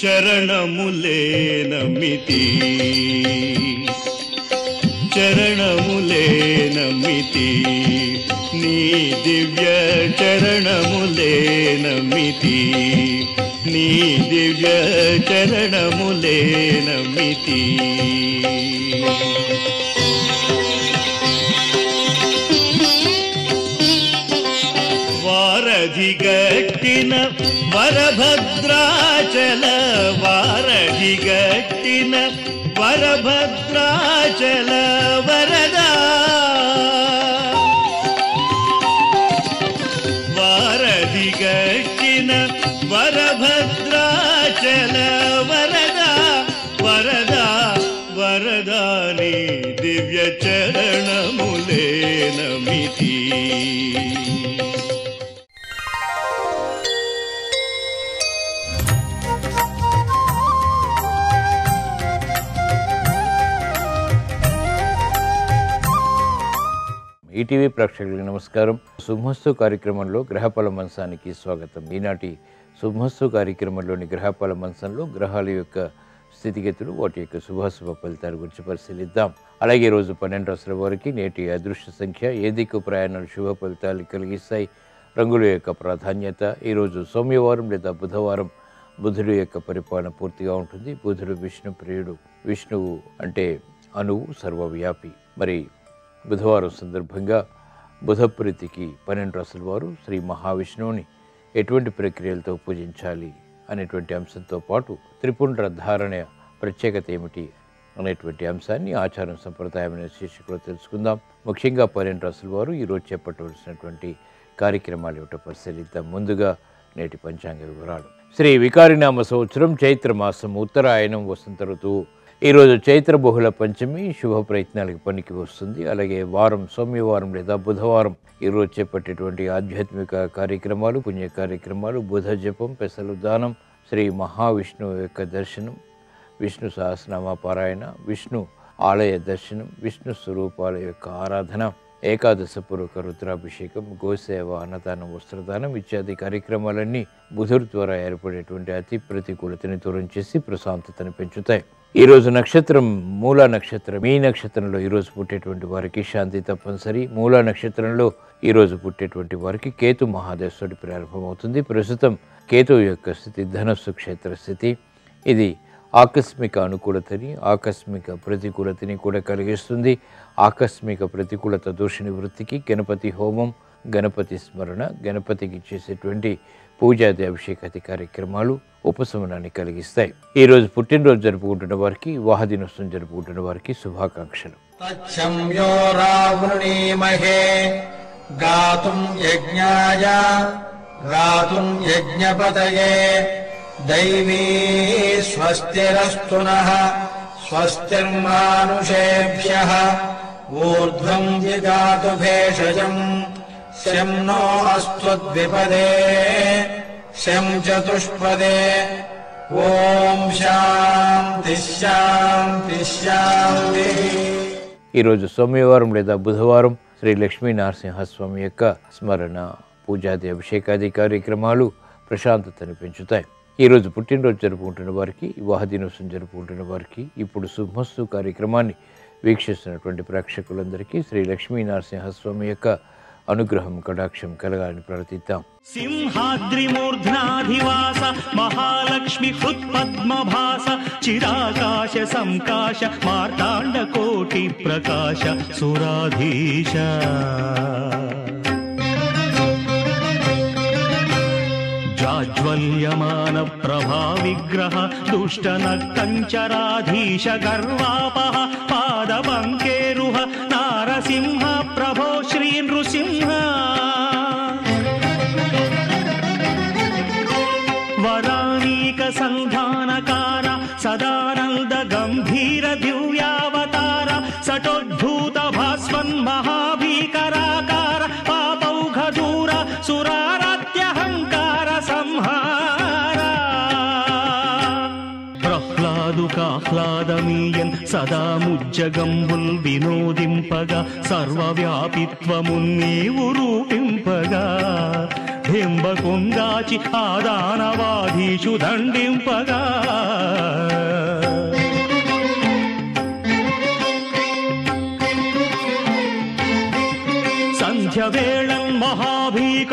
చరణములే నమితి చరణములే నమితి నీ దివ్య చరణములే నమితి నీ దివ్య చరణములే నమితి వారధిగట్టిన వరభద్రాచల వారధిగట్టిన వరభద్రాచల వరదా వారధిగట్టిన వరభద్రాచల వరదా వరదా వరదా నీ దివ్య చరణములే నమితి ఈటీవీ ప్రేక్షకులకు నమస్కారం. శుభమస్తు కార్యక్రమంలో గ్రహఫల మంచానికి స్వాగతం. ఈనాటి శుభమస్తు కార్యక్రమంలోని గ్రహఫల మంచంలో గ్రహాల యొక్క స్థితిగతులు, వాటి యొక్క శుభాశుభ ఫలితాల గురించి పరిశీలిద్దాం. అలాగే రోజు 12 రాశుల వారికి నేటి అదృష్ట సంఖ్య, ఏ దిక్కు ప్రయాణాలు శుభ ఫలితాలు కలిగిస్తాయి, రంగుల యొక్క ప్రాధాన్యత. ఈరోజు సోమవారం లేదా బుధవారం బుధుడు యొక్క పరిపాలన పూర్తిగా ఉంటుంది. బుధుడు విష్ణు ప్రియుడు. విష్ణువు అంటే అణువు, సర్వవ్యాపి. మరి బుధవారం సందర్భంగా బుధప్రీతికి 12 రాశుల వారు శ్రీ మహావిష్ణువుని ఎటువంటి ప్రక్రియలతో పూజించాలి అనేటువంటి అంశంతో పాటు త్రిపుండ్ర ధారణ ప్రత్యేకత ఏమిటి అనేటువంటి అంశాన్ని ఆచారం సంప్రదాయం అనే శీర్షికలో తెలుసుకుందాం. ముఖ్యంగా 12 రాశుల వారు ఈరోజు చేపట్టవలసినటువంటి కార్యక్రమాలు ఏమిటో పరిశీలిద్దాం. ముందుగా నేటి పంచాంగ వివరాలు. శ్రీ వికారినామ సంవత్సరం చైత్రమాసం, ఉత్తరాయణం, వసంత ఋతువు. ఈరోజు చైత్ర బహుళ పంచమి, శుభ ప్రయత్నాలకు పనికి వస్తుంది. అలాగే వారం సోమవారం లేదా బుధవారం ఈరోజు చేపట్టేటువంటి ఆధ్యాత్మిక కార్యక్రమాలు, పుణ్య కార్యక్రమాలు, బుధ జపం, పెసలు దానం, శ్రీ మహావిష్ణువు యొక్క దర్శనం, విష్ణు సహస్రనామ పారాయణ, విష్ణు ఆలయ దర్శనం, విష్ణు స్వరూపాల యొక్క ఆరాధన, ఏకాదశ పూర్వక రుద్రాభిషేకం, గోసేవ, అన్నదానం, వస్త్రదానం ఇత్యాది కార్యక్రమాలన్నీ బుధుడు ద్వారా ఏర్పడేటువంటి అతి ప్రతికూలతని దూరం చేసి ప్రశాంతతను పెంచుతాయి. ఈరోజు నక్షత్రం మూలా నక్షత్రం. ఈ నక్షత్రంలో ఈరోజు పుట్టేటువంటి వారికి శాంతి తప్పనిసరి. మూలా నక్షత్రంలో ఈరోజు పుట్టేటువంటి వారికి కేతు మహాదశుడి ప్రారంభమవుతుంది. ప్రస్తుతం కేతు యొక్క స్థితి ధనస్సు క్షేత్ర స్థితి. ఇది ఆకస్మిక అనుకూలతని, ఆకస్మిక ప్రతికూలతని కూడా కలిగిస్తుంది. ఆకస్మిక ప్రతికూలత దోష నివృత్తికి గణపతి హోమం, గణపతి స్మరణ, గణపతికి చేసేటువంటి పూజాది అభిషేకాది కార్యక్రమాలు ఉపశమనాన్ని కలిగిస్తాయి. ఈరోజు పుట్టినరోజు జరుపుకుంటున్న వారికి, వివాహ దినోత్సవం జరుపుకుంటున్న వారికి శుభాకాంక్షలు. దైవీ స్వస్తిరస్తునః స్వస్తిర్మానుషేభ్యః ఊర్ధ్వం జిగాతు భేషజం శం నో అస్త్వద్విపదే శం చతుష్పదే. ఓం శాంతి శాంతి శాంతి. ఈరోజు సోమవారం లేదా బుధవారం శ్రీ లక్ష్మీ నరసింహస్వామి యొక్క స్మరణ, పూజాది అభిషేకాది కార్యక్రమాలు ప్రశాంతతను పెంచుతాయి. ఈరోజు పుట్టినరోజు జరుపుకుంటున్న వారికి, వివాహ దినోత్సవం జరుపుకుంటున్న వారికి, ఇప్పుడు శుభమస్తు కార్యక్రమాన్ని వీక్షిస్తున్నటువంటి ప్రేక్షకులందరికీ శ్రీ లక్ష్మీ నరసింహస్వామి యొక్క అనుగ్రహం, కటాక్షం కలగాలని ప్రార్థిద్దాం. సింహాద్రి మూర్ధ్నాధివాస మహాలక్ష్మి హృత్పద్మభాస చిరాకాశ సంకాశ మార్తాండ కోటి ప్రకాశ సురాధీశ జాజ్వల్యమాన ప్రభా విగ్రహ దుష్ట నక్కంచరాధీశ గర్వాపహ పాదపంకేరుహ నారసింహ ప్రభో శ్రీ నృసింహ. వరానీక సంధానకార సదానంద గంభీర దివ్యావతార సటోద్భూత భాస్వన్ మహాభీకరాకార పాపౌఘదూర సురారాత్యహంకార సంహార. ప్రహ్లాదుకాహ్లాదమీయన్ సదా ముజ్జగంబుల్ వినోదింపగా సర్వవ్యాపిత్వమున్నీవు రూపింపగా బింబకుంగాచి ఆదానవాధి మహిషు దండింపగా సంధ్యవేళం మహాభీకరాకారతం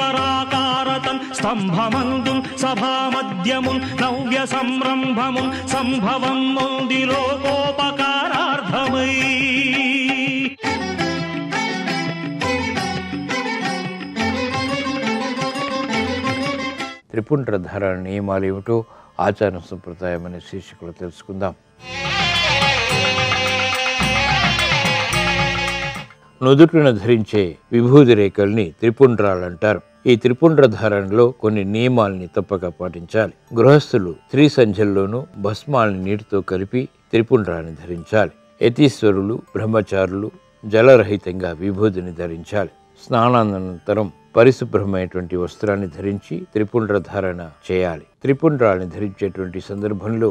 స్తంభమందున్ సభామధ్యమున్ నవ్య సంరంభమున్ సంభవం ముంది లోకోపకారార్థమై త్రిపుండ్రధార నియమాలు ఏమిటో ఆచార సంప్రదాయం అనే శీర్షికలో తెలుసుకుందాం. నుదుటిన ధరించే విభూది రేఖల్ని త్రిపుండ్రాలంటారు. ఈ త్రిపుండ్రధారణలో కొన్ని నియమాల్ని తప్పక పాటించాలి. గృహస్థులు స్త్రీ సంధ్యల్లోనూ భస్మాల్ని నీటితో కలిపి త్రిపుండ్రాన్ని ధరించాలి. యతీశ్వరులు బ్రహ్మచారులు జలరహితంగా విభూదిని ధరించాలి. స్నానానంతరం పరిశుభ్రమైనటువంటి వస్త్రాన్ని ధరించి త్రిపుండ్రధారణ చేయాలి. త్రిపుండ్రాన్ని ధరించేటువంటి సందర్భంలో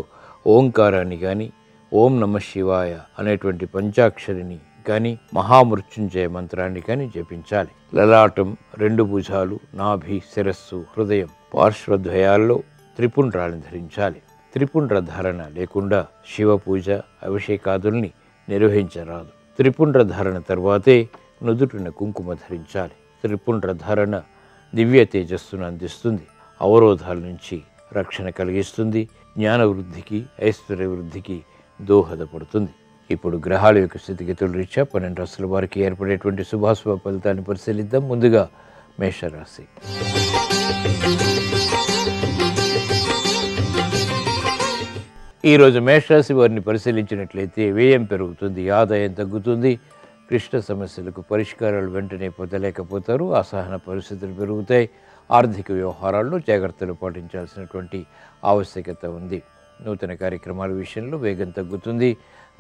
ఓంకారాన్ని కానీ ఓం నమ శివాయ అనేటువంటి పంచాక్షరిని కానీ మహామృత్యుంజయ మంత్రాన్ని కానీ జపించాలి. లలాటం, 2 భుజాలు, నాభి, శిరస్సు, హృదయం, పార్శ్వద్వయాల్లో త్రిపుండ్రాన్ని ధరించాలి. త్రిపుండ్రధారణ లేకుండా శివ పూజ అభిషేకాదుల్ని నిర్వహించరాదు. త్రిపుండ్రధారణ తర్వాతే నుదుటిన కుంకుమ ధరించాలి. త్రిపుండ్రధారణ దివ్య తేజస్సును అందిస్తుంది. అవరోధాల నుంచి రక్షణ కలిగిస్తుంది. జ్ఞాన వృద్ధికి ఐశ్వర్య వృద్ధికి దోహదపడుతుంది. ఇప్పుడు గ్రహాల యొక్క స్థితిగతుల రీత్యా 12 రాశుల వారికి ఏర్పడేటువంటి శుభాశుభ ఫలితాన్ని పరిశీలిద్దాం. ముందుగా మేషరాశి. ఈరోజు మేషరాశి వారిని పరిశీలించినట్లయితే వ్యయం పెరుగుతుంది, ఆదాయం తగ్గుతుంది. క్లిష్ట సమస్యలకు పరిష్కారాలు వెంటనే పొందలేకపోతారు. అసహన పరిస్థితులు పెరుగుతాయి. ఆర్థిక వ్యవహారాల్లో జాగ్రత్తలు పాటించాల్సినటువంటి ఆవశ్యకత ఉంది. నూతన కార్యక్రమాల విషయంలో వేగం తగ్గుతుంది.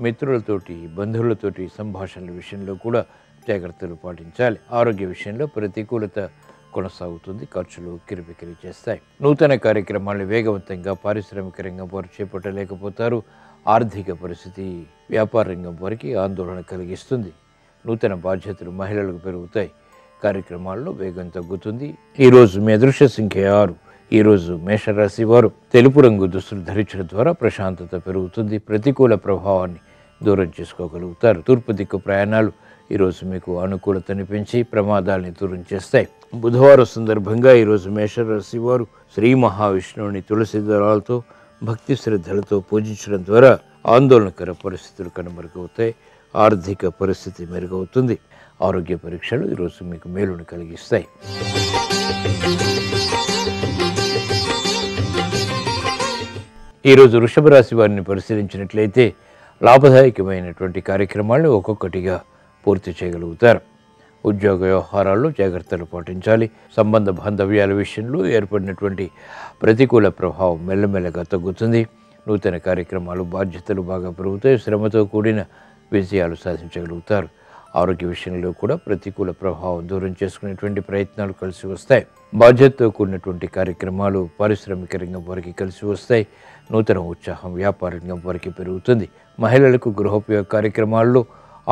మిత్రులతోటి బంధువులతోటి సంభాషణల విషయంలో కూడా జాగ్రత్తలు పాటించాలి. ఆరోగ్య విషయంలో ప్రతికూలత కొనసాగుతుంది. ఖర్చులు కిరిపికిరి చేస్తాయి. నూతన కార్యక్రమాలను వేగవంతంగా పారిశ్రామిక రంగం వారు చేపట్టలేకపోతారు. ఆర్థిక పరిస్థితి వ్యాపార రంగం వారికి ఆందోళన కలిగిస్తుంది. నూతన బాధ్యతలు మహిళలకు పెరుగుతాయి. కార్యక్రమాల్లో వేగం తగ్గుతుంది. ఈరోజు మీ అదృష్ట సంఖ్య 6. ఈరోజు మేషరాశి వారు తెలుపు రంగు దుస్తులు ధరించడం ద్వారా ప్రశాంతత పెరుగుతుంది. ప్రతికూల ప్రభావాన్ని దూరం చేసుకోగలుగుతారు. తూర్పు దిక్కు ప్రయాణాలు ఈరోజు మీకు అనుకూలతని పెంచి ప్రమాదాలని దూరం చేస్తాయి. బుధవారం సందర్భంగా ఈరోజు మేషరాశి వారు శ్రీ మహావిష్ణువుని తులసి దళాలతో భక్తి శ్రద్ధలతో పూజించడం ద్వారా ఆందోళనకర పరిస్థితులు కనుమరుగవుతాయి. ఆర్థిక పరిస్థితి మెరుగవుతుంది. ఆరోగ్య పరీక్షలు ఈరోజు మీకు మేలును కలిగిస్తాయి. ఈరోజు వృషభ రాశి వారిని పరిశీలించినట్లయితే లాభదాయకమైనటువంటి కార్యక్రమాలను ఒక్కొక్కటిగా పూర్తి చేయగలుగుతారు. ఉద్యోగ వ్యవహారాల్లో జాగ్రత్తలు పాటించాలి. సంబంధ బాంధవ్యాల విషయంలో ఏర్పడినటువంటి ప్రతికూల ప్రభావం మెల్లమెల్లగా తగ్గుతుంది. నూతన కార్యక్రమాలు బాధ్యతలు బాగా పెరుగుతాయి. శ్రమతో కూడిన విజయాలు సాధించగలుగుతారు. ఆరోగ్య విషయంలో కూడా ప్రతికూల ప్రభావం దూరం చేసుకునేటువంటి ప్రయత్నాలు కలిసి వస్తాయి. బాధ్యతతో కూడినటువంటి కార్యక్రమాలు పారిశ్రామిక రంగం వారికి కలిసి వస్తాయి. నూతన ఉత్సాహం వ్యాపార రంగం వారికి పెరుగుతుంది. మహిళలకు గృహోపయోగ కార్యక్రమాల్లో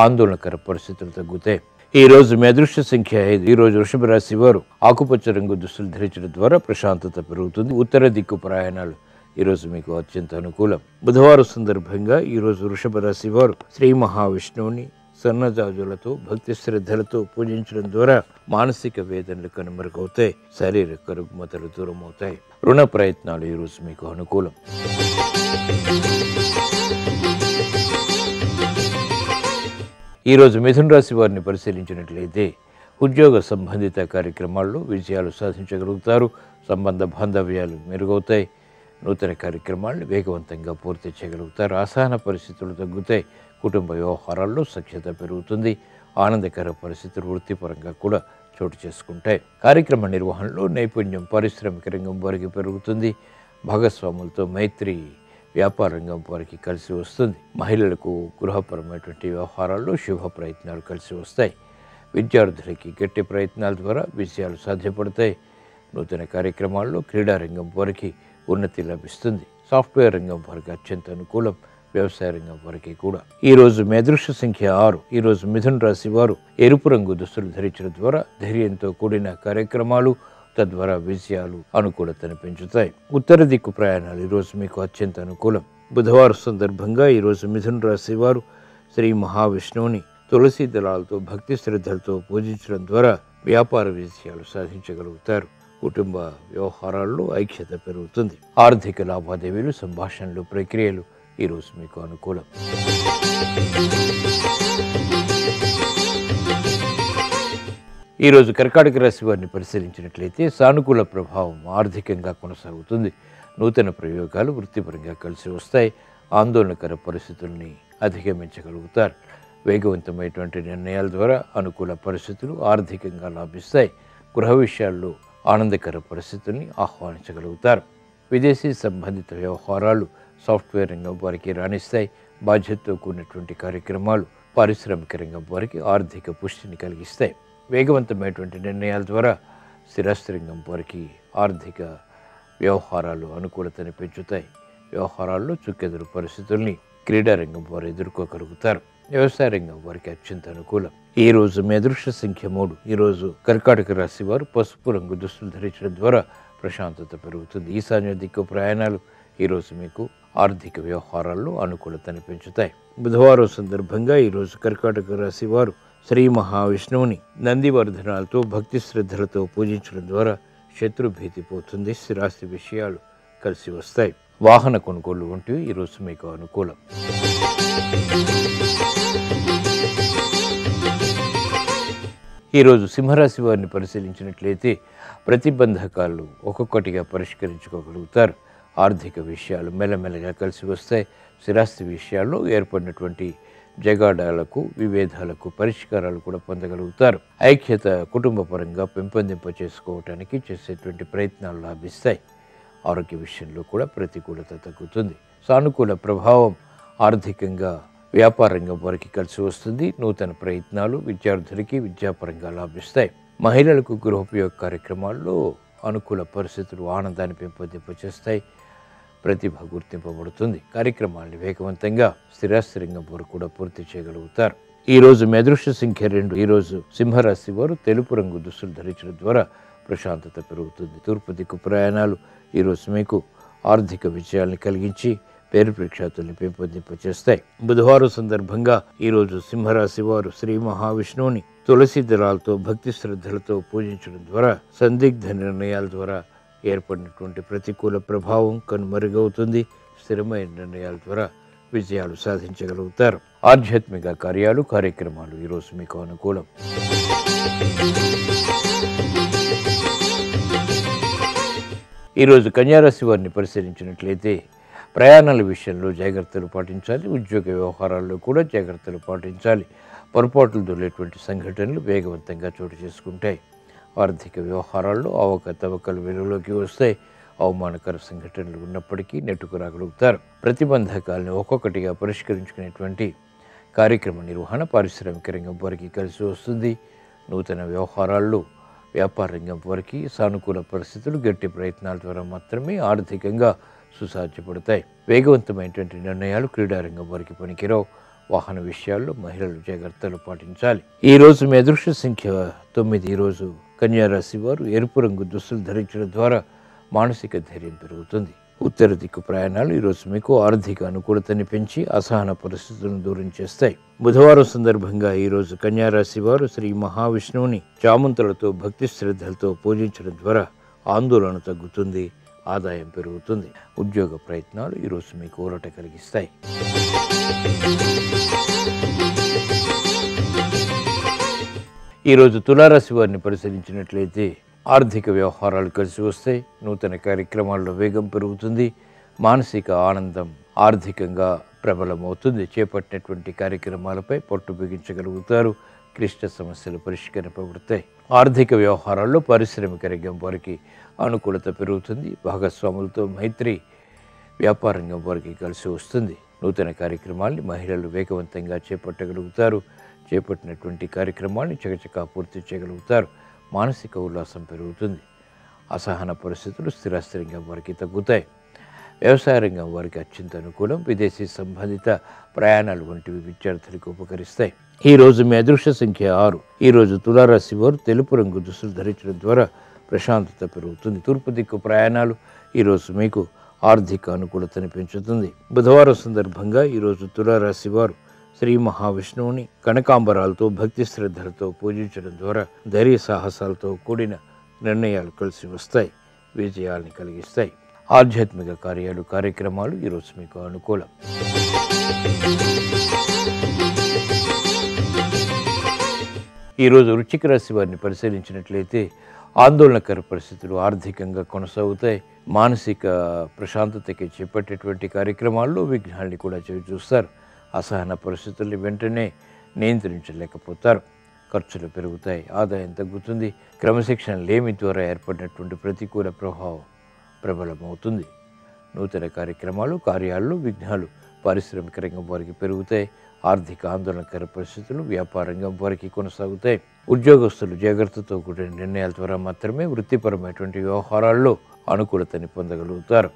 ఆందోళనకర పరిస్థితులు తగ్గుతాయి. ఈరోజు మీ అదృష్ట సంఖ్య 5. ఈరోజు వృషభ రాశి వారు ఆకుపచ్చ రంగు దుస్తులు ధరించడం ద్వారా ప్రశాంతత పెరుగుతుంది. ఉత్తర దిక్కు ప్రయాణాలు ఈరోజు మీకు అత్యంత అనుకూలం. బుధవారం సందర్భంగా ఈరోజు వృషభ రాశి వారు శ్రీ మహావిష్ణువుని సన్నజాజులతో భక్తి శ్రద్ధలతో పూజించడం ద్వారా మానసిక వేదనలు కనుమరుగవుతాయి. శారీరక రుగ్మతలు దూరం అవుతాయి. రుణ ప్రయత్నాలు ఈరోజు మీకు అనుకూలం. ఈరోజు మిథున రాశి వారిని పరిశీలించినట్లయితే ఉద్యోగ సంబంధిత కార్యక్రమాల్లో విజయాలు సాధించగలుగుతారు. సంబంధ బాంధవ్యాలు మెరుగవుతాయి. నూతన కార్యక్రమాలను వేగవంతంగా పూర్తి చేయగలుగుతారు. అసహన పరిస్థితులు తగ్గుతాయి. కుటుంబ వ్యవహారాల్లో సఖ్యత పెరుగుతుంది. ఆనందకర పరిస్థితులు వృత్తిపరంగా కూడా చోటు చేసుకుంటాయి. కార్యక్రమ నిర్వహణలో నైపుణ్యం పారిశ్రామిక రంగం వారికి పెరుగుతుంది. భాగస్వాములతో మైత్రి వ్యాపార రంగం వారికి కలిసి వస్తుంది. మహిళలకు గృహపరమైనటువంటి వ్యవహారాల్లో శుభ ప్రయత్నాలు కలిసి వస్తాయి. విద్యార్థులకి గట్టి ప్రయత్నాల ద్వారా విజయాలు సాధ్యపడతాయి. నూతన కార్యక్రమాల్లో క్రీడారంగం వారికి ఉన్నతి లభిస్తుంది. సాఫ్ట్వేర్ రంగం వారికి అత్యంత అనుకూలం. వ్యవసాయ రంగం వారికి కూడా. ఈరోజు మీ అదృష్ట సంఖ్య 6. ఈరోజు మిథున రాశి వారు ఎరుపు రంగు దుస్తులు ధరించడం ద్వారా ధైర్యంతో కూడిన కార్యక్రమాలు తద్వారా విజయాలు అనుకూలతను పెంచుతాయి. ఉత్తర దిక్కు ప్రయాణాలు ఈరోజు మీకు అత్యంత అనుకూలం. బుధవారం సందర్భంగా ఈరోజు మిథున రాశి వారు శ్రీ మహావిష్ణువుని తులసి దళాలతో భక్తి శ్రద్ధలతో పూజించడం ద్వారా వ్యాపార విజయాలు సాధించగలుగుతారు. కుటుంబ వ్యవహారాల్లో ఐక్యత పెరుగుతుంది. ఆర్థిక లావాదేవీలు, సంభాషణలు, ప్రక్రియలు ఈరోజు మీకు అనుకూలం. ఈరోజు కర్కాటక రాశి వారిని పరిశీలించినట్లయితే సానుకూల ప్రభావం ఆర్థికంగా కొనసాగుతుంది. నూతన ప్రయోగాలు వృత్తిపరంగా కలిసి వస్తాయి. ఆందోళనకర పరిస్థితుల్ని అధిగమించగలుగుతారు. వేగవంతమైనటువంటి నిర్ణయాల ద్వారా అనుకూల పరిస్థితులు ఆర్థికంగా లాభిస్తాయి. గృహ విషయాల్లో ఆనందకర పరిస్థితుల్ని ఆహ్వానించగలుగుతారు. విదేశీ సంబంధిత వ్యవహారాలు, సాఫ్ట్వేర్ రంగం వారికి రాణిస్తాయి. బాధ్యతతో కూడినటువంటి కార్యక్రమాలు పారిశ్రామిక రంగం వారికి ఆర్థిక పుష్టిని కలిగిస్తాయి. వేగవంతమైనటువంటి నిర్ణయాల ద్వారా స్థిరాస్తి రంగం వారికి ఆర్థిక వ్యవహారాలు అనుకూలతని పెంచుతాయి. వ్యవహారాల్లో చుక్కెదురు పరిస్థితుల్ని క్రీడారంగం వారు ఎదుర్కోగలుగుతారు. వ్యవసాయ రంగం వారికి అత్యంత అనుకూలం. ఈ రోజు మీ అదృష్ట సంఖ్య 3. ఈరోజు కర్కాటక రాశి వారు పసుపు రంగు దుస్తులు ధరించడం ద్వారా ప్రశాంతత పెరుగుతుంది. ఈశాన్య దిక్కు ప్రయాణాలు ఈరోజు మీకు ఆర్థిక వ్యవహారాల్లో అనుకూలతని పెంచుతాయి. బుధవారం సందర్భంగా ఈరోజు కర్కాటక రాశి వారు శ్రీ మహావిష్ణువుని నందివర్ధనాలతో భక్తి శ్రద్ధలతో పూజించడం ద్వారా శత్రుభీతి పోతుంది. స్థిరాస్తి విషయాలు కలిసి వస్తాయి. వాహన కొనుగోలు వంటివి ఈరోజు మీకు అనుకూలం. ఈరోజు సింహరాశి వారిని పరిశీలించినట్లయితే ప్రతిబంధకాలు ఒక్కొక్కటిగా పరిష్కరించుకోగలుగుతారు. ఆర్థిక విషయాలు మెల్లమెల్లగా కలిసి వస్తాయి. స్థిరాస్తి విషయాల్లో ఏర్పడినటువంటి జగాడాలకు, విభేదాలకు పరిష్కారాలు కూడా పొందగలుగుతారు. ఐక్యత కుటుంబ పరంగా పెంపొందింప చేసుకోవటానికి చేసేటువంటి ప్రయత్నాలు లాభిస్తాయి. ఆరోగ్య విషయంలో కూడా ప్రతికూలత తగ్గుతుంది. సానుకూల ప్రభావం ఆర్థికంగా వ్యాపార రంగం వారికి కలిసి వస్తుంది. నూతన ప్రయత్నాలు విద్యార్థులకి విద్యాపరంగా లాభిస్తాయి. మహిళలకు గృహోపయోగ కార్యక్రమాల్లో అనుకూల పరిస్థితులు ఆనందాన్ని పెంపొందింపచేస్తాయి. ప్రతిభ గుర్తింపబడుతుంది. కార్యక్రమాలను వేగవంతంగా స్థిరాస్తి రంగం వారు కూడా పూర్తి చేయగలుగుతారు. ఈరోజు మీ అదృష్ట సంఖ్య 2. ఈరోజు సింహరాశి వారు తెలుపు రంగు దుస్తులు ధరించడం ద్వారా ప్రశాంతత పెరుగుతుంది. తూర్పు దిక్కు ప్రయాణాలు ఈరోజు మీకు ఆర్థిక విజయాలను కలిగించి పేరు ప్రఖ్యాతుల్ని పెంపొందింపచేస్తాయి. బుధవారం సందర్భంగా ఈరోజు సింహరాశి వారు శ్రీ మహావిష్ణువుని తులసి దళాలతో భక్తి శ్రద్ధలతో పూజించడం ద్వారా సందిగ్ధ నిర్ణయాల ద్వారా ఏర్పడినటువంటి ప్రతికూల ప్రభావం కనుమరుగవుతుంది. స్థిరమైన నిర్ణయాల ద్వారా విజయాలు సాధించగలుగుతారు. ఆధ్యాత్మిక కార్యాలు, కార్యక్రమాలు ఈరోజు మీకు అనుకూలం. ఈరోజు కన్యారాశి వారిని పరిశీలించినట్లయితే ప్రయాణాల విషయంలో జాగ్రత్తలు పాటించాలి. ఉద్యోగ వ్యవహారాల్లో కూడా జాగ్రత్తలు పాటించాలి. పొరపాట్లు దొరికేటువంటి సంఘటనలు వేగవంతంగా చోటు చేసుకుంటాయి. ఆర్థిక వ్యవహారాల్లో అవకతవకలు వెలుగులోకి వస్తాయి. అవమానకర సంఘటనలు ఉన్నప్పటికీ నెట్టుకు రాగలుగుతారు. ప్రతిబంధకాలను ఒక్కొక్కటిగా పరిష్కరించుకునేటువంటి కార్యక్రమ నిర్వహణ పారిశ్రామిక రంగం వారికి కలిసి వస్తుంది. నూతన వ్యవహారాల్లో వ్యాపార రంగం వారికి సానుకూల పరిస్థితులు గట్టి ప్రయత్నాల ద్వారా మాత్రమే ఆర్థికంగా సుసాధ్యపడతాయి. వేగవంతమైనటువంటి నిర్ణయాలు క్రీడారంగం వారికి పనికిరావు. వాహన విషయాల్లో మహిళలు జాగ్రత్తలు పాటించాలి. ఈ రోజు మీ అదృష్ట సంఖ్య 9. ఈరోజు కన్యారాశి వారు ఎరుపు రంగు దుస్తులు ధరించడం ద్వారా మానసిక ధైర్యం పెరుగుతుంది. ఉత్తర దిక్కు ప్రయాణాలు ఈరోజు మీకు ఆర్థిక అనుకూలతని పెంచి అసహన పరిస్థితులను దూరం చేస్తాయి. బుధవారం సందర్భంగా ఈరోజు కన్యారాశి వారు శ్రీ మహావిష్ణువుని చామంతులతో భక్తి శ్రద్ధలతో పూజించడం ద్వారా ఆందోళన తగ్గుతుంది. ఆదాయం పెరుగుతుంది. ఉద్యోగ ప్రయత్నాలు ఈరోజు మీకు ఊరట కలిగిస్తాయి. ఈరోజు తులారాశి వారిని పరిశీలించినట్లయితే ఆర్థిక వ్యవహారాలు కలిసి వస్తాయి. నూతన కార్యక్రమాల్లో వేగం పెరుగుతుంది. మానసిక ఆనందం ఆర్థికంగా ప్రబలమవుతుంది. చేపట్టినటువంటి కార్యక్రమాలపై పట్టు బిగించగలుగుతారు. క్లిష్ట సమస్యలు పరిష్కరింపబడతాయి. ఆర్థిక వ్యవహారాల్లో పారిశ్రామిక రంగం వారికి అనుకూలత పెరుగుతుంది. భాగస్వాములతో మైత్రి వ్యాపార రంగం వారికి కలిసి వస్తుంది. నూతన కార్యక్రమాల్ని మహిళలు వేగవంతంగా చేపట్టగలుగుతారు. చేపట్టినటువంటి కార్యక్రమాన్ని చకచకా పూర్తి చేయగలుగుతారు. మానసిక ఉల్లాసం పెరుగుతుంది. అసహన పరిస్థితులు స్థిరాస్తి రంగం వారికి తగ్గుతాయి. వ్యవసాయ రంగం వారికి అత్యంత అనుకూలం. విదేశీ సంబంధిత ప్రయాణాలు వంటివి విద్యార్థులకు ఉపకరిస్తాయి. ఈ రోజు మీ అదృష్ట సంఖ్య 6. ఈరోజు తులారాశి వారు తెలుపు రంగు దుస్తులు ధరించడం ద్వారా ప్రశాంతత పెరుగుతుంది. తూర్పు దిక్కు ప్రయాణాలు ఈరోజు మీకు ఆర్థిక అనుకూలతని పెంచుతుంది. బుధవారం సందర్భంగా ఈరోజు తులారాశి వారు శ్రీ మహావిష్ణువుని కనకాంబరాలతో భక్తి శ్రద్ధలతో పూజించడం ద్వారా ధైర్య సాహసాలతో కూడిన నిర్ణయాలు కలిసి వస్తాయి, విజయాల్ని కలిగిస్తాయి. ఆధ్యాత్మిక కార్యక్రమాలు ఈరోజు మీకు అనుకూలం. ఈరోజు వృశ్చిక రాశి వారిని పరిశీలించినట్లయితే ఆందోళనకర పరిస్థితులు ఆర్థికంగా కొనసాగుతాయి. మానసిక ప్రశాంతతకి చేపట్టేటువంటి కార్యక్రమాల్లో విఘ్నాల్ని కూడా చూస్తారు. అసహన పరిస్థితుల్ని వెంటనే నియంత్రించలేకపోతారు. ఖర్చులు పెరుగుతాయి, ఆదాయం తగ్గుతుంది. క్రమశిక్షణ లేమి ద్వారా ఏర్పడినటువంటి ప్రతికూల ప్రభావం ప్రబలమవుతుంది. నూతన కార్యాల్లో విఘ్నాలు పారిశ్రామిక రంగం వారికి పెరుగుతాయి. ఆర్థిక ఆందోళనకర పరిస్థితులు వ్యాపార రంగం వారికి కొనసాగుతాయి. ఉద్యోగస్తులు జాగ్రత్తతో కూడిన నిర్ణయాల ద్వారా మాత్రమే వృత్తిపరమైనటువంటి వ్యవహారాల్లో అనుకూలతని పొందగలుగుతారు.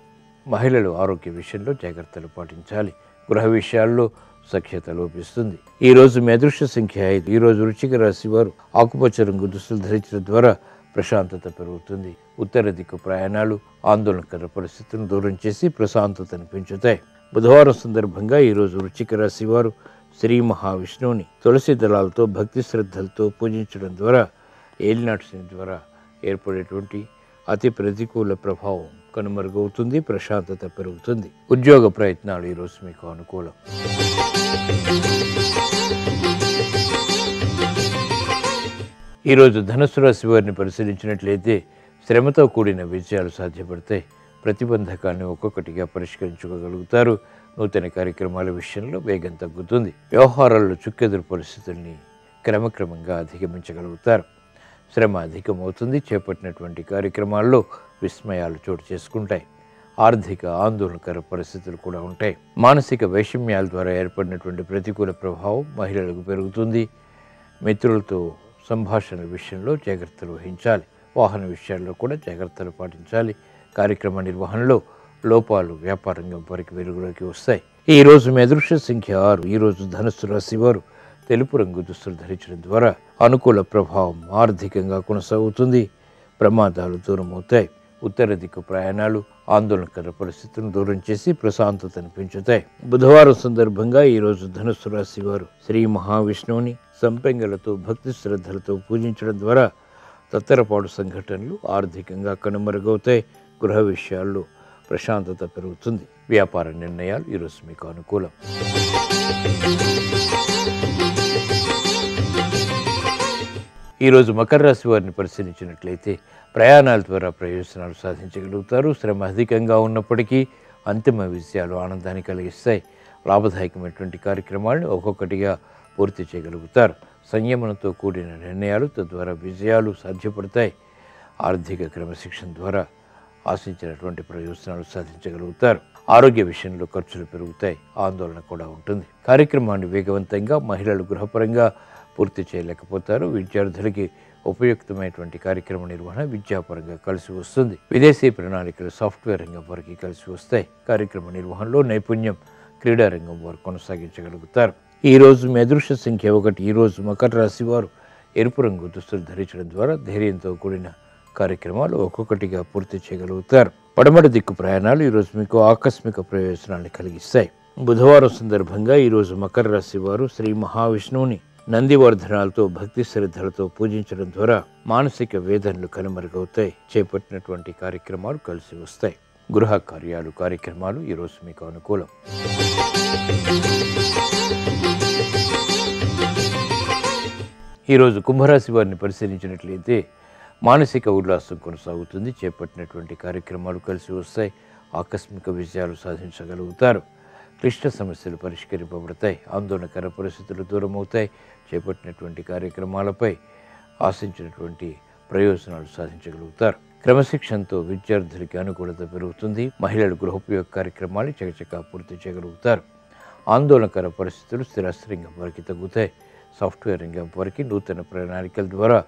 మహిళలు ఆరోగ్య విషయంలో జాగ్రత్తలు పాటించాలి. గృహ విషయాల్లో సఖ్యత లోపిస్తుంది. ఈరోజు మీ అదృష్ట సంఖ్య 5. ఈరోజు వృశ్చిక రాశి వారు ఆకుపచ్చ రంగు దుస్తులు ధరించడం ద్వారా ప్రశాంతత పెరుగుతుంది. ఉత్తర దిక్కు ప్రయాణాలు ఆందోళనకర పరిస్థితులను దూరం చేసి ప్రశాంతతను పెంచుతాయి. బుధవారం సందర్భంగా ఈరోజు వృశ్చిక రాశి వారు శ్రీ మహావిష్ణువుని తులసి దళాలతో భక్తి శ్రద్ధలతో పూజించడం ద్వారా ఏలినాటి శని ద్వారా ఏర్పడేటువంటి అతి ప్రతికూల ప్రభావం కనుమరుగవుతుంది, ప్రశాంతత పెరుగుతుంది. ఉద్యోగ ప్రయత్నాలు ఈరోజు మీకు అనుకూలం. ఈరోజు ధనుస్సు రాశి వారిని పరిశీలించినట్లయితే శ్రమతో కూడిన విజయాలు సాధ్యపడతాయి. ప్రతిబంధకాన్ని ఒక్కొక్కటిగా పరిష్కరించుకోగలుగుతారు. నూతన కార్యక్రమాల విషయంలో వేగం తగ్గుతుంది. వ్యవహారాల్లో చుక్కెదురు పరిస్థితుల్ని క్రమక్రమంగా అధిగమించగలుగుతారు. శ్రమ అధికమవుతుంది. చేపట్టినటువంటి కార్యక్రమాల్లో విస్మయాలు చోటు చేసుకుంటాయి. ఆర్థిక ఆందోళనకర పరిస్థితులు కూడా ఉంటాయి. మానసిక వైషమ్యాల ద్వారా ఏర్పడినటువంటి ప్రతికూల ప్రభావం మహిళలకు పెరుగుతుంది. మిత్రులతో సంభాషణల విషయంలో జాగ్రత్తలు వహించాలి. వాహన విషయాల్లో కూడా జాగ్రత్తలు పాటించాలి. కార్యక్రమ నిర్వహణలో లోపాలు వ్యాపారంగం వారికి వెలుగులోకి వస్తాయి. ఈరోజు మీ అదృష్ట సంఖ్య 6. ఈరోజు ధనుస్సు రాశి వారు తెలుపు రంగు దుస్తులు ధరించడం ద్వారా అనుకూల ప్రభావం ఆర్థికంగా కొనసాగుతుంది. ప్రమాదాలు దూరమవుతాయి. ఉత్తర దిక్కు ప్రయాణాలు ఆందోళనకర పరిస్థితులను దూరం చేసి ప్రశాంతతను పెంచుతాయి. బుధవారం సందర్భంగా ఈరోజు ధనుస్సు రాశి వారు శ్రీ మహావిష్ణువుని సంపెంగలతో భక్తి శ్రద్ధలతో పూజించడం ద్వారా తత్తరపాటు సంఘటనలు ఆర్థికంగా కనుమరుగవుతాయి. గృహ విషయాల్లో ప్రశాంతత పెరుగుతుంది. వ్యాపార నిర్ణయాలు ఈరోజు మీకు అనుకూలం. ఈరోజు మకర రాశి వారిని పరిశీలించినట్లయితే ప్రయాణాల ద్వారా ప్రయోజనాలు సాధించగలుగుతారు. శ్రమ అధికంగా ఉన్నప్పటికీ అంతిమ విజయాలు ఆనందాన్ని కలిగిస్తాయి. లాభదాయకమైనటువంటి కార్యక్రమాలను ఒక్కొక్కటిగా పూర్తి చేయగలుగుతారు. సంయమనంతో కూడిన నిర్ణయాలు తద్వారా విజయాలు సాధ్యపడతాయి. ఆర్థిక క్రమశిక్షణ ద్వారా ఆశించినటువంటి ప్రయోజనాలు సాధించగలుగుతారు. ఆరోగ్య విషయంలో ఖర్చులు పెరుగుతాయి. ఆందోళన కూడా ఉంటుంది. కార్యక్రమాన్ని వేగవంతంగా మహిళలు గృహపరంగా పూర్తి చేయలేకపోతారు. విద్యార్థులకి ఉపయుక్తమైనటువంటి కార్యక్రమ నిర్వహణ విద్యాపరంగా కలిసి వస్తుంది. విదేశీ ప్రణాళికలు సాఫ్ట్వేర్ రంగం వారికి కలిసి వస్తాయి. కార్యక్రమ నిర్వహణలో నైపుణ్యం క్రీడా రంగం వారు కొనసాగించగలుగుతారు. ఈరోజు మీ అదృష్ట సంఖ్య 1. ఈరోజు మకర రాశి వారు ఎరుపు రంగు దుస్తులు ధరించడం ద్వారా ధైర్యంతో కూడిన కార్యక్రమాలు ఒక్కొక్కటిగా పూర్తి చేయగలుగుతారు. పడమటి దిక్కు ప్రయాణాలు ఈరోజు మీకు ఆకస్మిక ప్రయోజనాన్ని కలిగిస్తాయి. బుధవారం సందర్భంగా ఈరోజు మకర రాశి వారు శ్రీ మహావిష్ణువుని నందివర్ధనాలతో భక్తి శ్రద్ధలతో పూజించడం ద్వారా మానసిక వేదనలు కనుమరుగవుతాయి. చేపట్టినటువంటి కార్యక్రమాలు కలిసి వస్తాయి. గృహ కార్యక్రమాలు ఈరోజు మీకు అనుకూలం. ఈరోజు కుంభరాశి వారిని పరిశీలించినట్లయితే మానసిక ఉల్లాసం కొనసాగుతుంది. చేపట్టినటువంటి కార్యక్రమాలు కలిసి వస్తాయి. ఆకస్మిక విజయాలు సాధించగలుగుతారు. క్లిష్ట సమస్యలు పరిష్కరింపబడతాయి. ఆందోళనకర పరిస్థితులు దూరమవుతాయి. చేపట్టినటువంటి కార్యక్రమాలపై ఆశించినటువంటి ప్రయోజనాలు సాధించగలుగుతారు. క్రమశిక్షణతో విద్యార్థులకి అనుకూలత పెరుగుతుంది. మహిళలు గృహోపయోగ కార్యక్రమాలు చకచకా పూర్తి చేయగలుగుతారు. ఆందోళనకర పరిస్థితులు స్థిరాస్తి రంగం వారికి తగ్గుతాయి. సాఫ్ట్వేర్ రంగం వారికి నూతన ప్రణాళికల ద్వారా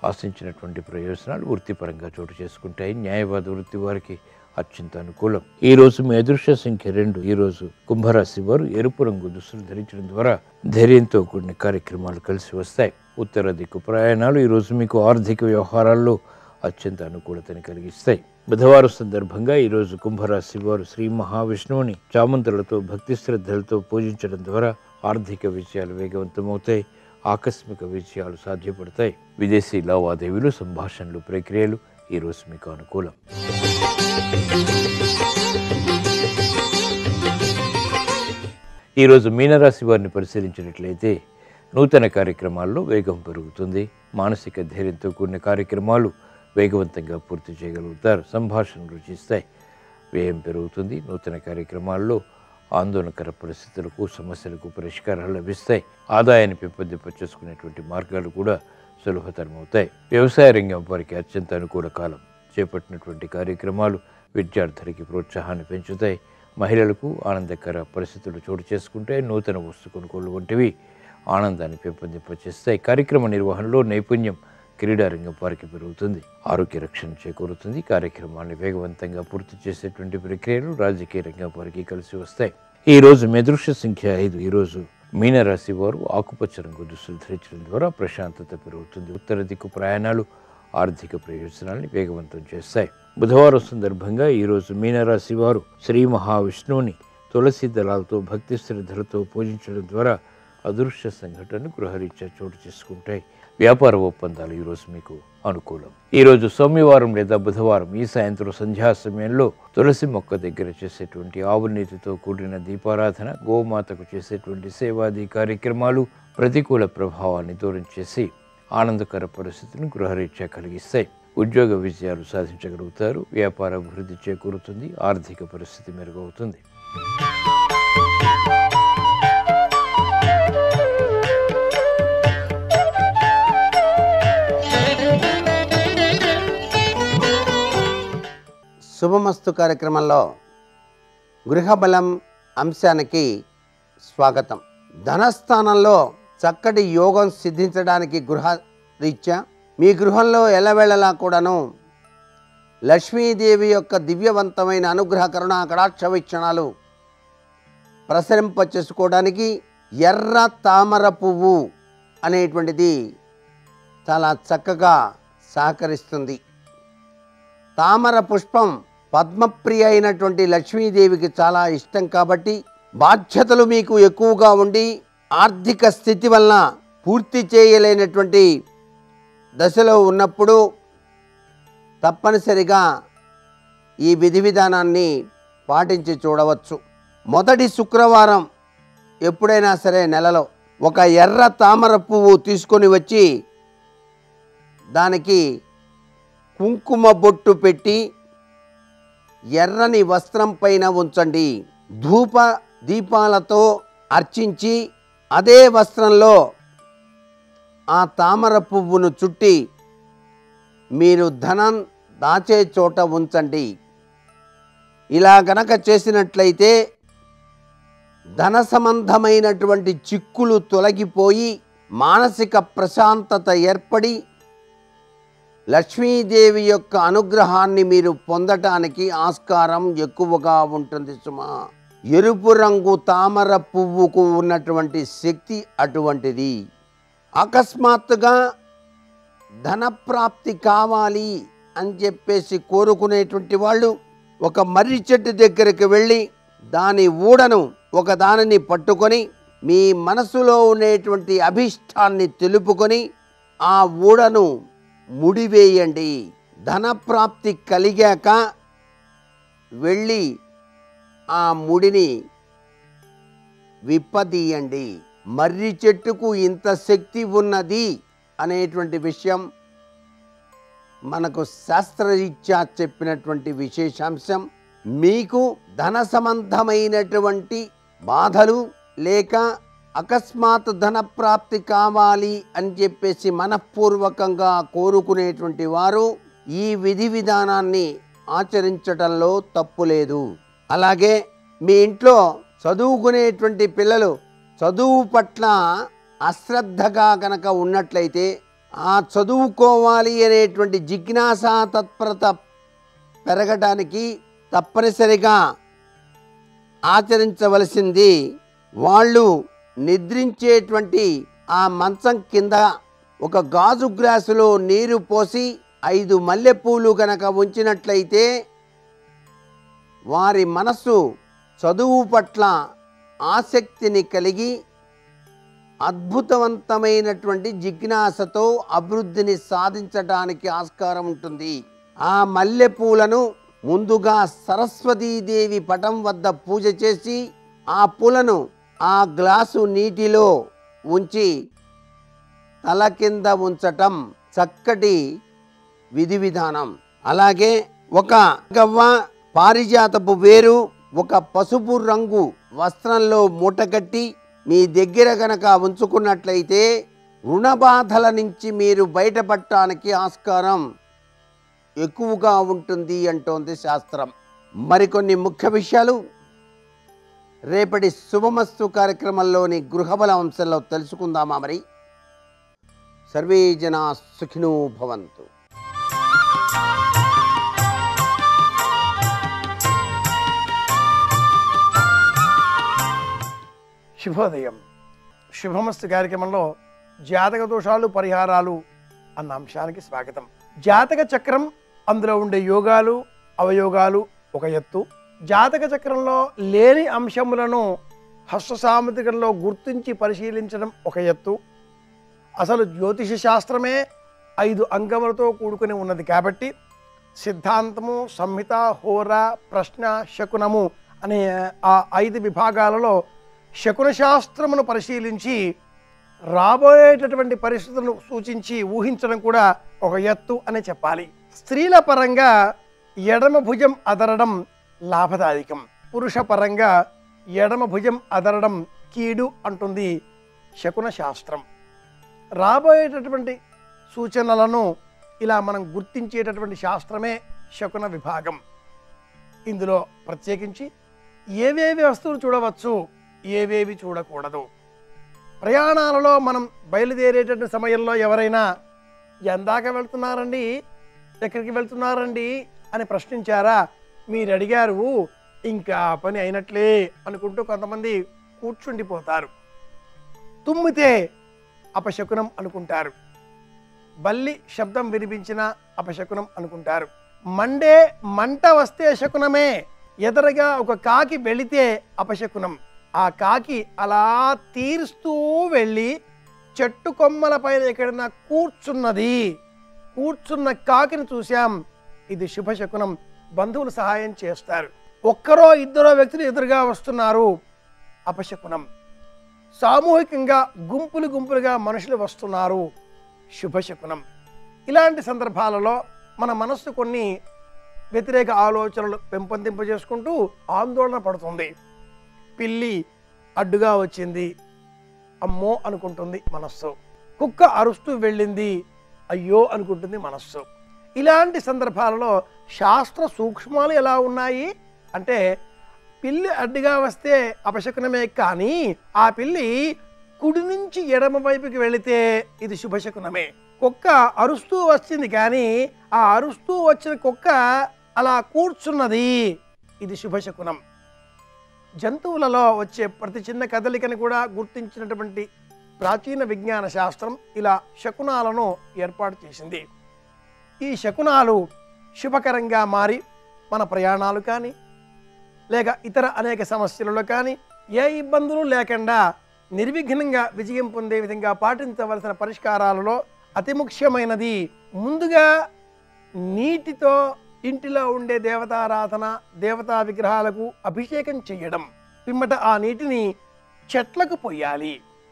ఆశించినటువంటి ప్రయోజనాలు వృత్తిపరంగా చోటు చేసుకుంటాయి. న్యాయవాద వృత్తి వారికి అత్యంత అనుకూలం. ఈరోజు మీ అదృష్ట సంఖ్య 2. ఈరోజు కుంభరాశి వారు ఎరుపు రంగు దుస్తులు ధరించడం ద్వారా ధైర్యంతో కూడిన కార్యక్రమాలు కలిసి వస్తాయి. ఉత్తర దిక్కు ప్రయాణాలు ఈరోజు మీకు ఆర్థిక వ్యవహారాల్లో అత్యంత అనుకూలతని కలిగిస్తాయి. బుధవారం సందర్భంగా ఈరోజు కుంభరాశి వారు శ్రీ మహావిష్ణువుని చామంతులతో భక్తి శ్రద్ధలతో పూజించడం ద్వారా ఆర్థిక విజయాలు వేగవంతమవుతాయి. ఆకస్మిక విజయాలు సాధ్యపడతాయి. విదేశీ లావాదేవీలు, సంభాషణలు, ప్రక్రియలు ఈరోజు మీకు అనుకూలం. ఈరోజు మీనరాశి వారిని పరిశీలించినట్లయితే నూతన కార్యక్రమాల్లో వేగం పెరుగుతుంది. మానసిక ధైర్యంతో కూడిన కార్యక్రమాలు వేగవంతంగా పూర్తి చేయగలుగుతారు. సంభాషణలు రుచిస్తాయి. వ్యయం పెరుగుతుంది. నూతన కార్యక్రమాల్లో ఆందోళనకర పరిస్థితులకు, సమస్యలకు పరిష్కారాలు లభిస్తాయి. ఆదాయాన్ని పెంపొందింపచేసుకునేటువంటి మార్గాలు కూడా సులభతరమవుతాయి. వ్యవసాయ రంగం వారికి అత్యంత అనుకూల కాలం. చేపట్టినటువంటి కార్యక్రమాలు విద్యార్థులకి ప్రోత్సాహాన్ని పెంచుతాయి. మహిళలకు ఆనందకర పరిస్థితులు చోటు చేసుకుంటాయి. నూతన వస్తు కొనుగోలు వంటివి ఆనందాన్ని పెంపొందింపచేస్తాయి. కార్యక్రమ నిర్వహణలో నైపుణ్యం క్రీడారంగం వారికి పెరుగుతుంది. ఆరోగ్య రక్షణ చేకూరుతుంది. కార్యక్రమాన్ని వేగవంతంగా పూర్తి చేసేటువంటి ప్రక్రియలు రాజకీయ రంగం వారికి కలిసి వస్తాయి. ఈరోజు మీ అదృష్ట సంఖ్య 5. ఈరోజు మీనరాశి వారు ఆకుపచ్చ రంగు దుస్తులు ధరించడం ద్వారా ప్రశాంతత పెరుగుతుంది. ఉత్తర దిక్కు ప్రయాణాలు ఆర్థిక ప్రయోజనాల్ని వేగవంతం చేస్తాయి. బుధవారం సందర్భంగా ఈరోజు మీనరాశి వారు శ్రీ మహావిష్ణువుని తులసి దళాలతో భక్తి శ్రద్ధలతో పూజించడం ద్వారా అదృశ్య సంఘటనలు గృహరీత్యా చోటు చేసుకుంటాయి. వ్యాపార ఒప్పందాలు ఈరోజు మీకు అనుకూలం. ఈరోజు సోమవారం లేదా బుధవారం ఈ సాయంత్రం సంధ్యా సమయంలో తులసి మొక్క దగ్గర చేసేటువంటి ఆవునీతితో కూడిన దీపారాధన, గోమాతకు చేసేటువంటి సేవాది కార్యక్రమాలు ప్రతికూల ప్రభావాన్ని దూరం చేసి ఆనందకర పరిస్థితిని గృహరీత్యా కలిగిస్తాయి. ఉద్యోగ విజయాలు సాధించగలుగుతారు. వ్యాపార అభివృద్ధి చేకూరుతుంది. ఆర్థిక పరిస్థితి మెరుగవుతుంది. శుభమస్తు కార్యక్రమంలో గృహబలం అంశానికి స్వాగతం. ధనస్థానంలో చక్కటి యోగం సిద్ధించడానికి గృహరీత్యా మీ గృహంలో ఎల్లవేళలా కూడాను లక్ష్మీదేవి యొక్క దివ్యవంతమైన అనుగ్రహ కరుణ కటాక్ష వీక్షణాలు ప్రసరింపచేసుకోవడానికి ఎర్ర తామర పువ్వు అనేటువంటిది చాలా చక్కగా సహకరిస్తుంది. తామర పుష్పం పద్మప్రియ అయినటువంటి లక్ష్మీదేవికి చాలా ఇష్టం కాబట్టి బాధ్యతలు మీకు ఎక్కువగా ఉండి ఆర్థిక స్థితి వలన పూర్తి చేయలేనటువంటి దశలో ఉన్నప్పుడు తప్పనిసరిగా ఈ విధి విధానాన్ని పాటించి చూడవచ్చు. మొదటి శుక్రవారం ఎప్పుడైనా సరే నెలలో ఒక ఎర్ర తామర పువ్వు తీసుకొని వచ్చి దానికి కుంకుమ బొట్టు పెట్టి ఎర్రని వస్త్రం పైన ఉంచండి. ధూప దీపాలతో అర్చించి అదే వస్త్రంలో ఆ తామర పువ్వును చుట్టి మీరు ధనం దాచే చోట ఉంచండి. ఇలా గనక చేసినట్లయితే ధన సంబంధమైనటువంటి చిక్కులు తొలగిపోయి మానసిక ప్రశాంతత ఏర్పడి లక్ష్మీదేవి యొక్క అనుగ్రహాన్ని మీరు పొందటానికి ఆస్కారం ఎక్కువగా ఉంటుంది సుమా. ఎరుపు రంగు తామర పువ్వుకు ఉన్నటువంటి శక్తి అటువంటిది. అకస్మాత్తుగా ధనప్రాప్తి కావాలి అని చెప్పేసి కోరుకునేటువంటి వాళ్ళు ఒక మర్రి చెట్టు దగ్గరికి వెళ్ళి దాని ఊడను ఒక దానిని పట్టుకొని మీ మనసులో ఉండేటువంటి అభిష్టాన్ని తెలుపుకొని ఆ ఊడను ముడివేయండి. ధనప్రాప్తి కలిగాక వెళ్ళి ఆ ముడిని విప్పదీయండి. మర్రి చెట్టుకు ఇంత శక్తి ఉన్నది అనేటువంటి విషయం మనకు శాస్త్రరీత్యా చెప్పినటువంటి విశేషాంశం. మీకు ధన సంబంధమైనటువంటి బాధలు లేక అకస్మాత్ ధన ప్రాప్తి కావాలి అని చెప్పేసి మనఃపూర్వకంగా కోరుకునేటువంటి వారు ఈ విధి విధానాన్ని ఆచరించడంలో తప్పు లేదు. అలాగే మీ ఇంట్లో చదువుకునేటువంటి పిల్లలు చదువు పట్ల అశ్రద్ధగా కనుక ఉన్నట్లయితే ఆ చదువుకోవాలి అనేటువంటి జిజ్ఞాసా తత్పరత పెరగడానికి తప్పనిసరిగా ఆచరించవలసింది వాళ్ళు నిద్రించేటువంటి ఆ మంచం కింద ఒక గాజు గ్లాసులో నీరు పోసి 5 మల్లెపూలు గనక ఉంచినట్లయితే వారి మనస్సు చదువు పట్ల ఆసక్తిని కలిగి అద్భుతవంతమైనటువంటి జిజ్ఞాసతో అభివృద్ధిని సాధించడానికి ఆస్కారం ఉంటుంది. ఆ మల్లెపూలను ముందుగా సరస్వతీదేవి పటం వద్ద పూజ చేసి ఆ పూలను ఆ గ్లాసు నీటిలో ఉంచి తల కింద ఉంచటం చక్కటి విధి విధానం. అలాగే ఒక గవ్వ, పారిజాతపు వేరు, ఒక పసుపు రంగు వస్త్రంలో మూటగట్టి మీ దగ్గర గనక ఉంచుకున్నట్లయితే రుణ బాధల నుంచి మీరు బయటపడటానికి ఆస్కారం ఎక్కువగా ఉంటుంది అంటోంది శాస్త్రం. మరికొన్ని ముఖ్య విషయాలు రేపటి శుభమస్తు కార్యక్రమంలోని గృహబల అంశంలో తెలుసుకుందామా? మరి సర్వే జనా సుఖినో భవంతు. శుభోదయం. శుభమస్తు కార్యక్రమంలో జాతక దోషాలు పరిహారాలు అన్న అంశానికి స్వాగతం. జాతక చక్రం, అందులో ఉండే యోగాలు అవయోగాలు ఒక ఎత్తు. జాతక చక్రంలో లేని అంశములను హస్త సాముద్రికంలో గుర్తించి పరిశీలించడం ఒక ఎత్తు. అసలు జ్యోతిష శాస్త్రమే 5 అంగములతో కూడుకుని ఉన్నది కాబట్టి సిద్ధాంతము, సంహిత, హోర, ప్రశ్న, శకునము అనే ఆ 5 విభాగాలలో శకున శాస్త్రమును పరిశీలించి రాబోయేటటువంటి పరిస్థితులను సూచించి ఊహించడం కూడా ఒక ఎత్తు అని చెప్పాలి. స్త్రీల పరంగా ఎడమ భుజం అదరడం లాభదాయకం, పురుష పరంగా ఎడమ భుజం అదరడం కీడు అంటుంది శకున శాస్త్రం. రాబోయేటటువంటి సూచనలను ఇలా మనం గుర్తించేటటువంటి శాస్త్రమే శకున విభాగం. ఇందులో ప్రత్యేకించి ఏవేవి వస్తువులు చూడవచ్చు, ఏవేవి చూడకూడదు. ప్రయాణాలలో మనం బయలుదేరేటటువంటి సమయంలో ఎవరైనా ఎందాక వెళ్తున్నారండి, ఎక్కడికి వెళ్తున్నారండి అని ప్రశ్నించారా? మీరు అడిగారు, ఇంకా పని అయినట్లే అనుకుంటూ కొంతమంది కూర్చుండిపోతారు. తుమ్మితే అపశకునం అనుకుంటారు, బల్లి శబ్దం వినిపించిన అపశకునం అనుకుంటారు, మంట వస్తే శకునమే, ఎదురుగా ఒక కాకి వెళితే అపశకునం. ఆ కాకి అలా తీరుస్తూ వెళ్ళి చెట్టు కొమ్మల పైన ఎక్కడైనా కూర్చున్న కాకిని చూశాం, ఇది శుభశకునం, బంధువులు సహాయం చేస్తారు. ఒక్కరో ఇద్దరో వ్యక్తులు ఎదురుగా వస్తున్నారు, అపశకునం. సామూహికంగా గుంపులుగా మనుషులు వస్తున్నారు, శుభశకునం. ఇలాంటి సందర్భాలలో మన మనస్సు కొన్ని వ్యతిరేక ఆలోచనలు పెంపొందింపజేసుకుంటూ ఆందోళన పడుతుంది. పిల్లి అడ్డుగా వచ్చింది, అమ్మో అనుకుంటుంది మనస్సు. కుక్క అరుస్తూ వెళ్ళింది, అయ్యో అనుకుంటుంది మనస్సు. ఇలాంటి సందర్భాలలో శాస్త్ర సూక్ష్మాలు ఎలా ఉన్నాయి అంటే, పిల్లి అడ్డుగా వస్తే అపశకునమే, కానీ ఆ పిల్లి కుడి నుంచి ఎడమ వైపుకి వెళితే ఇది శుభశకునమే. కుక్క అరుస్తూ వచ్చింది, కానీ ఆ అరుస్తూ వచ్చిన కుక్క అలా కూర్చున్నది, ఇది శుభశకునం. జంతువులలో వచ్చే ప్రతి చిన్న కదలికని కూడా గుర్తించినటువంటి ప్రాచీన విజ్ఞాన శాస్త్రం ఇలా శకునాలను ఏర్పాటు చేసింది. ఈ శకునాలు శుభకరంగా మారి మన ప్రయాణాలు కానీ లేక ఇతర అనేక సమస్యలలో కానీ ఏ ఇబ్బందులు లేకుండా నిర్విఘ్నంగా విజయం పొందే విధంగా పాటించవలసిన పరిష్కారాలలో అతి ముఖ్యమైనది ముందుగా నీటితో ఇంటిలో ఉండే దేవతారాధన, దేవతా విగ్రహాలకు అభిషేకం చేయడం. పిమ్మట ఆ నీటిని చెట్లకు పోయాలి.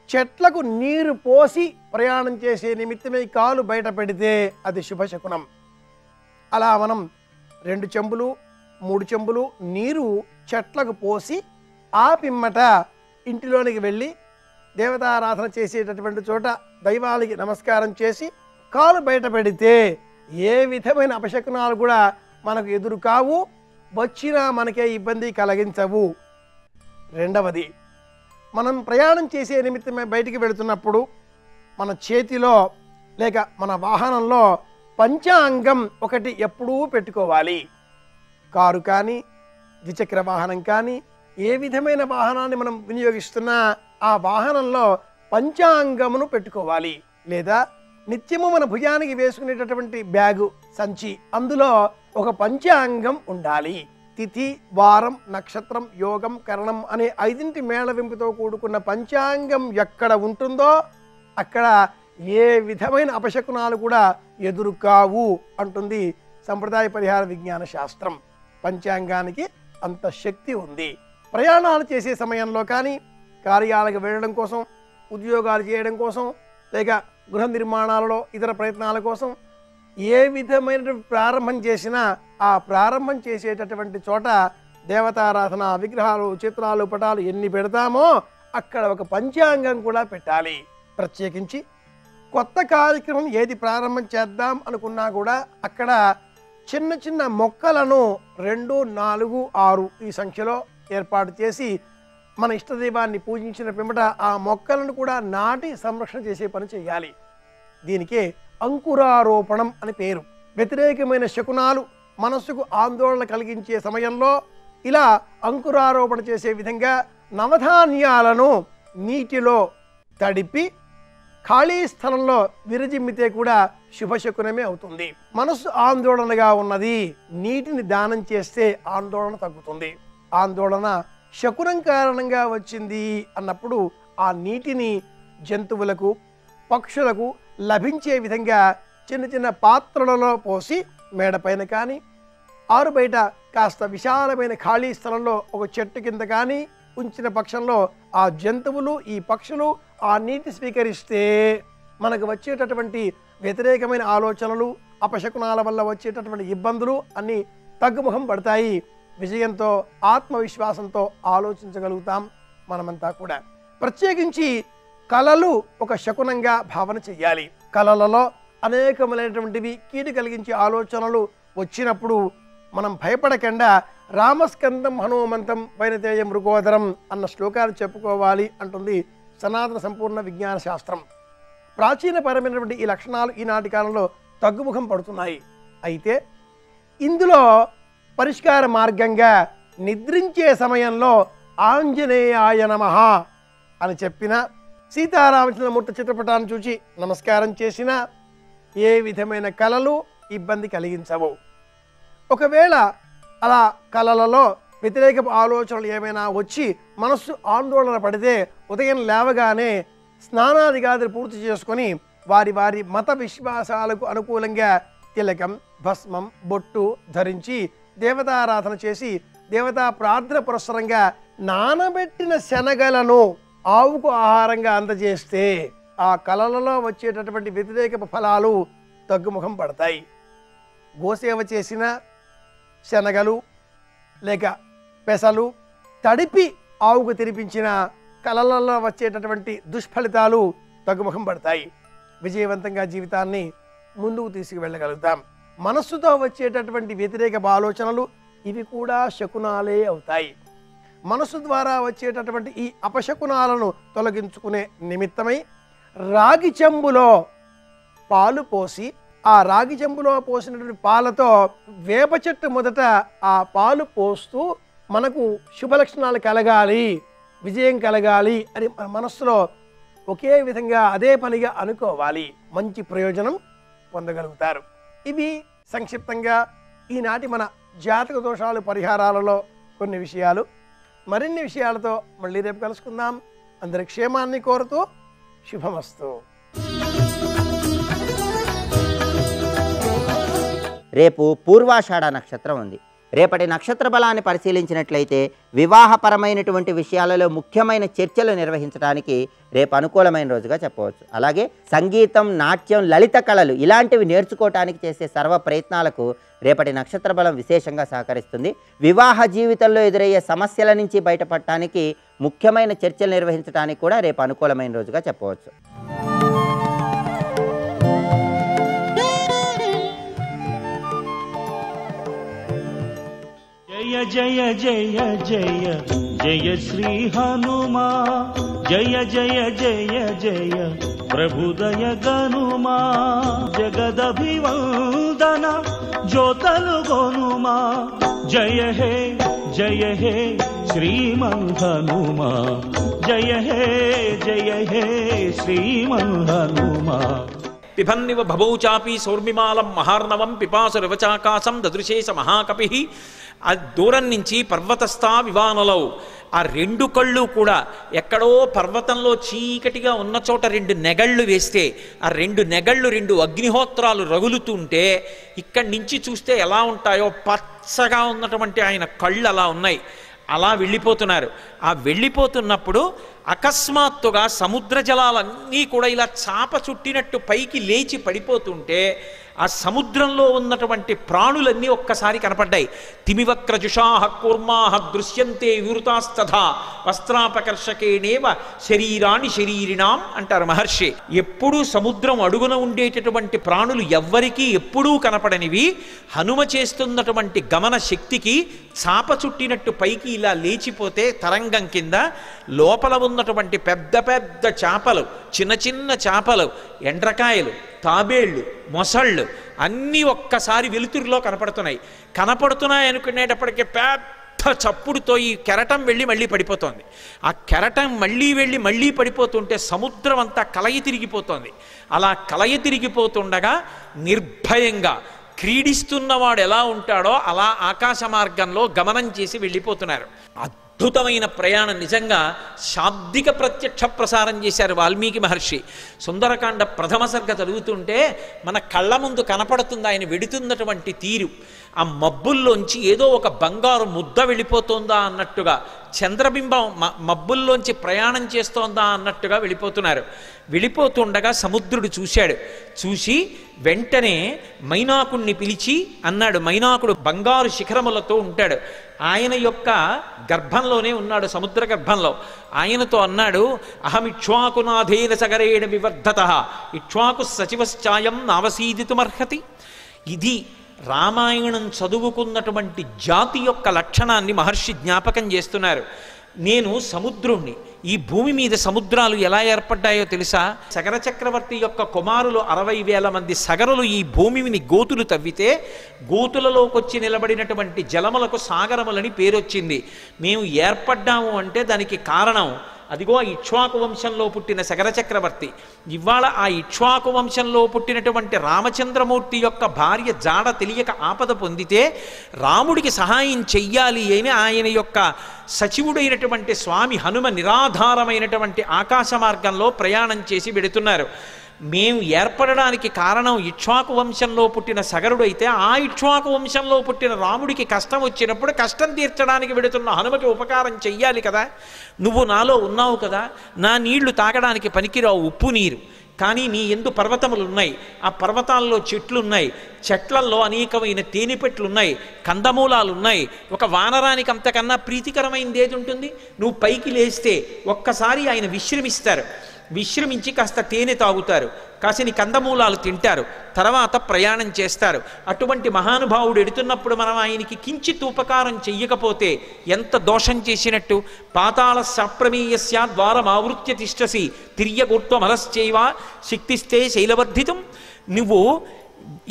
చెట్లకు నీరు పోసి ప్రయాణం చేసే నిమిత్తమై కాలు బయట పెడితే అది శుభశకునం. అలా మనం 2 చెంబులు 3 చెంబులు నీరు చెట్లకు పోసి ఆ పిమ్మట ఇంటిలోనికి వెళ్ళి దేవతారాధన చేసేటటువంటి చోట దైవాలకి నమస్కారం చేసి కాలు బయట పెడితే ఏ విధమైన అపశకునాలు కూడా మనకు ఎదురు కావు, వచ్చినా మనకే ఇబ్బంది కలిగించవు. రెండవది, మనం ప్రయాణం చేసే నిమిత్తమే బయటికి వెళుతున్నప్పుడు మన చేతిలో లేక మన వాహనంలో పంచాంగం ఒకటి ఎప్పుడూ పెట్టుకోవాలి. కారు కానీ ద్విచక్ర వాహనం కానీ ఏ విధమైన వాహనాన్ని మనం వినియోగిస్తున్నా ఆ వాహనంలో పంచాంగమును పెట్టుకోవాలి. లేదా నిత్యము మన భుజానికి వేసుకునేటటువంటి బ్యాగు సంచి, అందులో ఒక పంచాంగం ఉండాలి. తిథి, వారం, నక్షత్రం, యోగం, కరణం అనే 5 మేళవింపుతో కూడుకున్న పంచాంగం ఎక్కడ ఉంటుందో అక్కడ ఏ విధమైన అపశకునాలు కూడా ఎదురు కావు అంటుంది సంప్రదాయ పరిహార విజ్ఞాన శాస్త్రం. పంచాంగానికి అంత శక్తి ఉంది. ప్రయాణాలు చేసే సమయంలో కానీ, కార్యాలకు వెళ్ళడం కోసం, ఉద్యోగాలు చేయడం కోసం, లేక గృహ నిర్మాణాలలో ఇతర ప్రయత్నాల కోసం ఏ విధమైన ప్రారంభం చేసినా ఆ ప్రారంభం చేసేటటువంటి చోట దేవతారాధన, విగ్రహాలు, చిత్రాలు, పటాలు ఎన్ని పెడతామో అక్కడ ఒక పంచాంగం కూడా పెట్టాలి. ప్రత్యేకించి కొత్త కార్యక్రమం ఏది ప్రారంభం చేద్దాం అనుకున్నా కూడా అక్కడ చిన్న చిన్న మొక్కలను 2, 4, 6 ఈ సంఖ్యలో ఏర్పాటు చేసి మన ఇష్టదైవాన్ని పూజించిన పిమ్మట ఆ మొక్కలను కూడా నాటి సంరక్షణ చేసే పని చేయాలి. దీనికే అంకురారోపణం అని పేరు. వ్యతిరేకమైన శకునాలు మనస్సుకు ఆందోళన కలిగించే సమయంలో ఇలా అంకురారోపణ చేసే విధంగా నవధాన్యాలను నీటిలో తడిపి ఖాళీ స్థలంలో విరజిమ్మితే కూడా శుభశకునమే అవుతుంది. మనస్సు ఆందోళనగా ఉన్నది, నీటిని దానం చేస్తే ఆందోళన తగ్గుతుంది. ఆందోళన శకునం కారణంగా వచ్చింది అన్నప్పుడు ఆ నీటిని జంతువులకు, పక్షులకు లభించే విధంగా చిన్న చిన్న పాత్రలలో పోసి మేడపైన కానీ, ఆరు బయట కాస్త విశాలమైన ఖాళీ స్థలంలో ఒక చెట్టు కింద కానీ ఉంచిన పక్షంలో ఆ జంతువులు, ఈ పక్షులు ఆ నీటి స్వీకరిస్తే మనకు వచ్చేటటువంటి వ్యతిరేకమైన ఆలోచనలు, అపశకునాల వల్ల వచ్చేటటువంటి ఇబ్బందులు అన్నీ తగ్గుముఖం పడతాయి. విజయంతో, ఆత్మవిశ్వాసంతో ఆలోచించగలుగుతాం మనమంతా కూడా. ప్రత్యేకించి కళలు ఒక శకునంగా భావన చెయ్యాలి. కళలలో అనేకమైనటువంటివి కీడు కలిగించే ఆలోచనలు వచ్చినప్పుడు మనం భయపడకుండా రామస్కందం హనుమంతం వైనతేయ మృగోదరం అన్న శ్లోకాన్ని చెప్పుకోవాలి అంటుంది సనాతన సంపూర్ణ విజ్ఞాన శాస్త్రం. ప్రాచీనపరమైనటువంటి ఈ లక్షణాలు ఈనాటి కాలంలో తగ్గుముఖం పడుతున్నాయి. అయితే ఇందులో పరిష్కార మార్గంగా నిద్రించే సమయంలో ఆంజనేయాయ నమః అని చెప్పిన, సీతారామచంద్రమూర్తి చిత్రపటాన్ని చూసి నమస్కారం చేసిన ఏ విధమైన కలలు ఇబ్బంది కలిగించవు. ఒకవేళ అలా కలలలో వ్యతిరేక ఆలోచనలు ఏమైనా వచ్చి మనస్సు ఆందోళన పడితే ఉదయం లేవగానే స్నానాదిగాదులు పూర్తి చేసుకొని వారి వారి మత విశ్వాసాలకు అనుకూలంగా తిలకం, భస్మం, బొట్టు ధరించి దేవతారాధన చేసి దేవతా ప్రార్థన పురస్సరంగా నానబెట్టిన శనగలను ఆవుకు ఆహారంగా అందజేస్తే ఆ కళలలో వచ్చేటటువంటి వ్యతిరేక ఫలాలు తగ్గుముఖం పడతాయి. గోసేవ చేసిన శనగలు లేక పెసలు తడిపి ఆవుకు తినిపించిన కళలలో వచ్చేటటువంటి దుష్ఫలితాలు తగ్గుముఖం పడతాయి. విజయవంతంగా జీవితాన్ని ముందుకు తీసుకువెళ్ళగలుగుతాం. మనస్సుతో వచ్చేటటువంటి వ్యతిరేక ఆలోచనలు ఇవి కూడా శకునాలే అవుతాయి. మనస్సు ద్వారా వచ్చేటటువంటి ఈ అపశకునాలను తొలగించుకునే నిమిత్తమై రాగి చెంబులో పాలు పోసి, ఆ రాగి చెంబులో పోసినటువంటి పాలతో వేప చెట్టు మొదట ఆ పాలు పోస్తూ మనకు శుభలక్షణాలు కలగాలి, విజయం కలగాలి అని మన మనస్సులో ఒకే విధంగా అదే పనిగా అనుకోవాలి. మంచి ప్రయోజనం పొందగలుగుతారు. ఇవి సంక్షిప్తంగా ఈనాటి మన జాతక దోషాలు పరిహారాలలో కొన్ని విషయాలు. మరిన్ని విషయాలతో మళ్ళీ రేపు కలుసుకుందాం. అందరి క్షేమాన్ని కోరుతూ శుభమస్తు. రేపు పూర్వాషాఢ నక్షత్రం ఉంది. రేపటి నక్షత్ర బలాన్ని పరిశీలించినట్లయితే వివాహపరమైనటువంటి విషయాలలో ముఖ్యమైన చర్చలు నిర్వహించడానికి రేపు అనుకూలమైన రోజుగా చెప్పవచ్చు. అలాగే సంగీతం, నాట్యం, లలిత కళలు ఇలాంటివి నేర్చుకోవటానికి చేసే సర్వ ప్రయత్నాలకు రేపటి నక్షత్ర బలం విశేషంగా సహకరిస్తుంది. వివాహ జీవితంలో ఎదురయ్యే సమస్యల నుంచి బయటపడటానికి ముఖ్యమైన చర్చలు నిర్వహించడానికి కూడా రేపు అనుకూలమైన రోజుగా చెప్పవచ్చు. జయ జయ జయ జయ జయ శ్రీ హనుమా, జయ జయ జయ జయ ప్రభుదయ గనుమా, జగదభివందన జ్యోతలు గొనుమా, జయ హే శ్రీమన్ హనుమా, జయ హే శ్రీమన్ హనుమా. పిబన్నివ భవౌచాపి సౌర్మిమాలం మహార్ణవం పిపాసు రివచాకాశం దదృశేష మహాకపి. ఆ దూరం నుంచి పర్వతస్థా వివానలౌ, ఆ రెండు కళ్ళు కూడా ఎక్కడో పర్వతంలో చీకటిగా ఉన్న చోట రెండు నెగళ్ళు వేస్తే ఆ రెండు నెగళ్ళు రెండు అగ్నిహోత్రాలు రగులుతుంటే ఇక్కడి నుంచి చూస్తే ఎలా ఉంటాయో పచ్చగా ఉన్నటువంటి ఆయన కళ్ళు అలా ఉన్నాయి. అలా వెళ్ళిపోతున్నారు. ఆ వెళ్ళిపోతున్నప్పుడు అకస్మాత్తుగా సముద్ర జలాలన్నీ కూడా ఇలా చాప చుట్టినట్టు పైకి లేచి పడిపోతుంటే ఆ సముద్రంలో ఉన్నటువంటి ప్రాణులన్నీ ఒక్కసారి కనపడ్డాయి. తిమివక్రజుషాహ కూర్మాహ దృశ్యంతే వివృతాస్తథా వస్త్రాపకర్షకేణేవ శరీరాణి శరీరిణాం అంటారు మహర్షి. ఎప్పుడూ సముద్రం అడుగున ఉండేటటువంటి ప్రాణులు ఎవ్వరికీ ఎప్పుడూ కనపడనివి హనుమ చేస్తున్నటువంటి గమన శక్తికి చాప చుట్టినట్టు పైకి ఇలా లేచిపోతే తరంగం కింద లోపల ఉన్నటువంటి పెద్ద పెద్ద చేపలు, చిన్న చిన్న చేపలు, ఎండ్రకాయలు, తాబేళ్ళు, మొసళ్ళు అన్నీ ఒక్కసారి వెలుతురులో కనపడుతున్నాయి అనుకునేటప్పటికీ పెద్ద చప్పుడుతో ఈ కెరటం వెళ్ళి మళ్ళీ పడిపోతోంది. ఆ కెరటం మళ్ళీ పడిపోతుంటే సముద్రం అంతా కలయి తిరిగిపోతోంది. అలా కలయి తిరిగిపోతుండగా నిర్భయంగా క్రీడిస్తున్నవాడు ఎలా ఉంటాడో అలా ఆకాశ మార్గంలో గమనం చేసి వెళ్ళిపోతున్నారు. అద్భుతమైన ప్రయాణం. నిజంగా శాబ్దిక ప్రత్యక్ష ప్రసారం చేశారు వాల్మీకి మహర్షి. సుందరకాండ ప్రథమ సర్గ చదువుతుంటే మన కళ్ళ ముందు కనపడుతుంది ఆయన వెడుతున్నటువంటి తీరు. ఆ మబ్బుల్లోంచి ఏదో ఒక బంగారు ముద్ద వెళ్ళిపోతుందా అన్నట్టుగా, చంద్రబింబం మబ్బుల్లోంచి ప్రయాణం చేస్తోందా అన్నట్టుగా వెళ్ళిపోతున్నారు. వెళ్ళిపోతుండగా సముద్రుడు చూసి వెంటనే మైనాకుణ్ణి పిలిచి అన్నాడు. మైనాకుడు బంగారు శిఖరములతో ఉంటాడు. ఆయన యొక్క గర్భంలోనే ఉన్నాడు, సముద్ర గర్భంలో. ఆయనతో అన్నాడు, అహమిక్ష్వాకునాథేన సగరేణ వివర్ధతః ఇక్ష్వాకు సచివశ్చాయం నావసీదితుమర్హతి. ఇది రామాయణం చదువుకున్నటువంటి జాతి యొక్క లక్షణాన్ని మహర్షి జ్ఞాపకం చేస్తున్నారు. నేను సముద్రుణ్ణి. ఈ భూమి మీద సముద్రాలు ఎలా ఏర్పడ్డాయో తెలుసా? సగర చక్రవర్తి యొక్క కుమారులు 60,000 మంది సగరులు ఈ భూమిని గోతులు తవ్వితే గోతులలోకొచ్చి నిలబడినటువంటి జలములకు సాగరములని పేరొచ్చింది. మేము ఏర్పడ్డాము అంటే దానికి కారణం అదిగో ఆ ఇక్ష్వాకు వంశంలో పుట్టిన సగర చక్రవర్తి. ఇవాళ ఆ ఇక్ష్వాకు వంశంలో పుట్టినటువంటి రామచంద్రమూర్తి యొక్క భార్య జాడ తెలియక ఆపద పొందితే రాముడికి సహాయం చెయ్యాలి అని ఆయన యొక్క సచివుడైనటువంటి స్వామి హనుమ నిరాధారమైనటువంటి ఆకాశ మార్గంలో ప్రయాణం చేసి వెడుతున్నారు. మేము ఏర్పడడానికి కారణం ఇక్ష్వాకు వంశంలో పుట్టిన సగరుడైతే ఆ ఇక్ష్వాకు వంశంలో పుట్టిన రాముడికి కష్టం వచ్చినప్పుడు కష్టం తీర్చడానికి వెడుతున్న హనుమకి ఉపకారం చెయ్యాలి కదా. నువ్వు నాలో ఉన్నావు కదా, నా నీళ్లు తాగడానికి పనికిరావు ఉప్పు నీరు, కానీ నీ ఎందు పర్వతములున్నాయి. ఆ పర్వతాల్లో చెట్లున్నాయి, చెట్లల్లో అనేకమైన తేనెపెట్లున్నాయి, కందమూలాలున్నాయి. ఒక వానరానికి అంతకన్నా ప్రీతికరమైనది ఏది ఉంటుంది? నువ్వు పైకి లేస్తే ఒక్కసారి ఆయన విశ్రమిస్తారు. విశ్రమించి కాస్త తేనె తాగుతారు, కాసిని కందమూలాలు తింటారు, తర్వాత ప్రయాణం చేస్తారు. అటువంటి మహానుభావుడు ఎడుతున్నప్పుడు మనం ఆయనకి కించిత్ ఉపకారం చెయ్యకపోతే ఎంత దోషం చేసినట్టు. పాతాళ సప్రమేయస్య ద్వారమావృత్య తిష్టసి తిర్యగూర్త్వమలశ్చైవ శక్తిస్తే శైలవర్ధితం. నువ్వు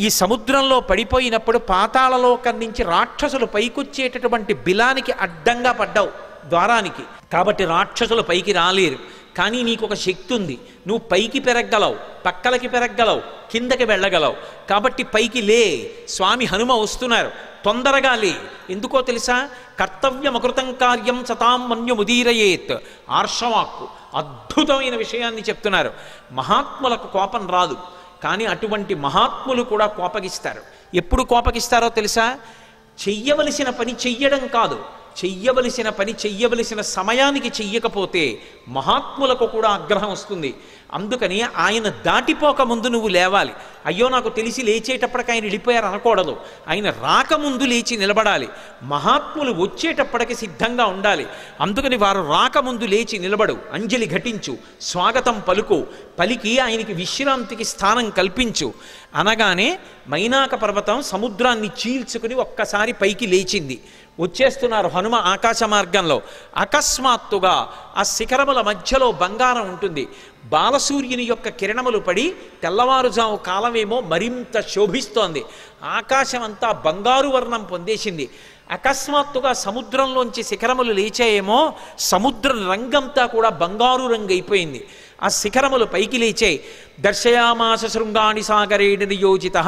ఈ సముద్రంలో పడిపోయినప్పుడు పాతాళలోకం నుంచి రాక్షసులు పైకొచ్చేటటువంటి బిలానికి అడ్డంగా పడ్డావు ద్వారానికి. కాబట్టి రాక్షసులు పైకి రాలేరు. కానీ నీకు ఒక శక్తి ఉంది, నువ్వు పైకి పెరగలవు, పక్కలకి పెరగలవు, కిందకి వెళ్ళగలవు. కాబట్టి పైకి లే. స్వామి హనుమ వస్తున్నారు, తొందరగా లే. ఎందుకో తెలుసా? కర్తవ్యమకృతం కార్యం సతాం మన్యుముదీరయేత్. ఆర్షవాక్కు అద్భుతమైన విషయాన్ని చెప్తున్నారు. మహాత్ములకు కోపం రాదు, కానీ అటువంటి మహాత్ములు కూడా కోపగిస్తారు. ఎప్పుడు కోపగిస్తారో తెలుసా? చెయ్యవలసిన పని చెయ్యడం కాదు, చెయ్యవలసిన పని చెయ్యవలసిన సమయానికి చెయ్యకపోతే మహాత్ములకు కూడా ఆగ్రహం వస్తుంది. అందుకని ఆయన దాటిపోక ముందు నువ్వు లేవాలి. అయ్యో నాకు తెలిసి లేచేటప్పటికి ఆయన వెళ్ళిపోయారు అనకూడదు. ఆయన రాకముందు లేచి నిలబడాలి. మహాత్ములు వచ్చేటప్పటికి సిద్ధంగా ఉండాలి. అందుకని వారు రాకముందు లేచి నిలబడు, అంజలి ఘటించు, స్వాగతం పలుకు, పలికి ఆయనకి విశ్రాంతికి స్థానం కల్పించు అనగానే మైనాక పర్వతం సముద్రాన్ని చీల్చుకుని ఒక్కసారి పైకి లేచింది. వచ్చేస్తున్నారు హనుమ ఆకాశ మార్గంలో. అకస్మాత్తుగా ఆ శిఖరముల మధ్యలో బంగారం ఉంటుంది. బాలసూర్యుని యొక్క కిరణములు పడి తెల్లవారుజాము కాలమేమో మరింత శోభిస్తోంది. ఆకాశం అంతా బంగారు వర్ణం పొందేసింది. అకస్మాత్తుగా సముద్రంలోంచి శిఖరములు లేచాయేమో, సముద్ర రంగంతా కూడా బంగారు రంగు అయిపోయింది. ఆ శిఖరములు పైకి లేచాయి. దర్శయామాస శృంగాణి సాగరేణ నియోజిత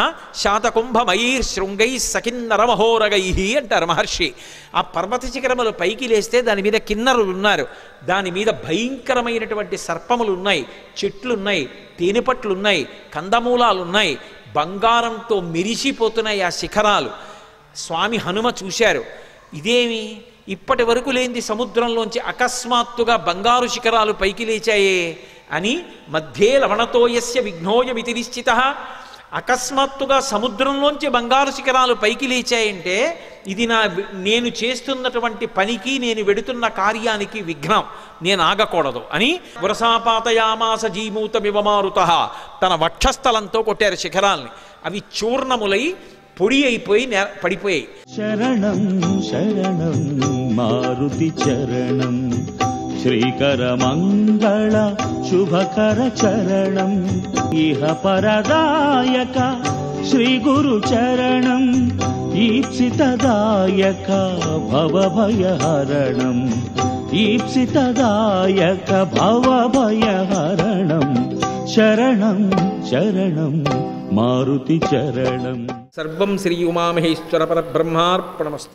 శాతకుంభమయీర్ శృంగై సకిన్నర మహోరగై అంటారు మహర్షి. ఆ పర్వత శిఖరములు పైకి లేస్తే దాని మీద కిన్నరులు ఉన్నారు, దాని మీద భయంకరమైనటువంటి సర్పములు ఉన్నాయి, చెట్లున్నాయి, తేనెపట్లున్నాయి, కందమూలాలున్నాయి, బంగారంతో మెరిసిపోతున్నాయి ఆ శిఖరాలు. స్వామి హనుమ చూశారు, ఇదేమి ఇప్పటి వరకు లేనిది సముద్రంలోంచి అకస్మాత్తుగా బంగారు శిఖరాలు పైకి లేచాయే అని. మధ్యే లవణతోయస్య విఘ్నోయమితి నిశ్చిత. అకస్మాత్తుగా సముద్రంలోంచి బంగారు శిఖరాలు పైకి లేచాయంటే ఇది నేను చేస్తున్నటువంటి పనికి, నేను వెడుతున్న కార్యానికి విఘ్నం, నేను ఆగకూడదు అని వరసాపాతయామాస జీమూతమివ మారుతః తన వక్షస్థలంతో కొట్టారు శిఖరాల్ని. అవి చూర్ణములై పొడి అయిపోయి పడిపోయాయి. శరణం శరణం మారుతి చరణం శ్రీకర మంగళ శుభకర చరణం ఇహ పరదాయక శ్రీ గురు చరణం ఈప్సితదాయక భవభయహరణం ఈప్సితదాయక భవభయహరణం శరణం శరణం మారుతి చరణం. సర్వం శ్రీ ఉమామహేశ్వర పరబ్రహ్మార్పణమస్తు.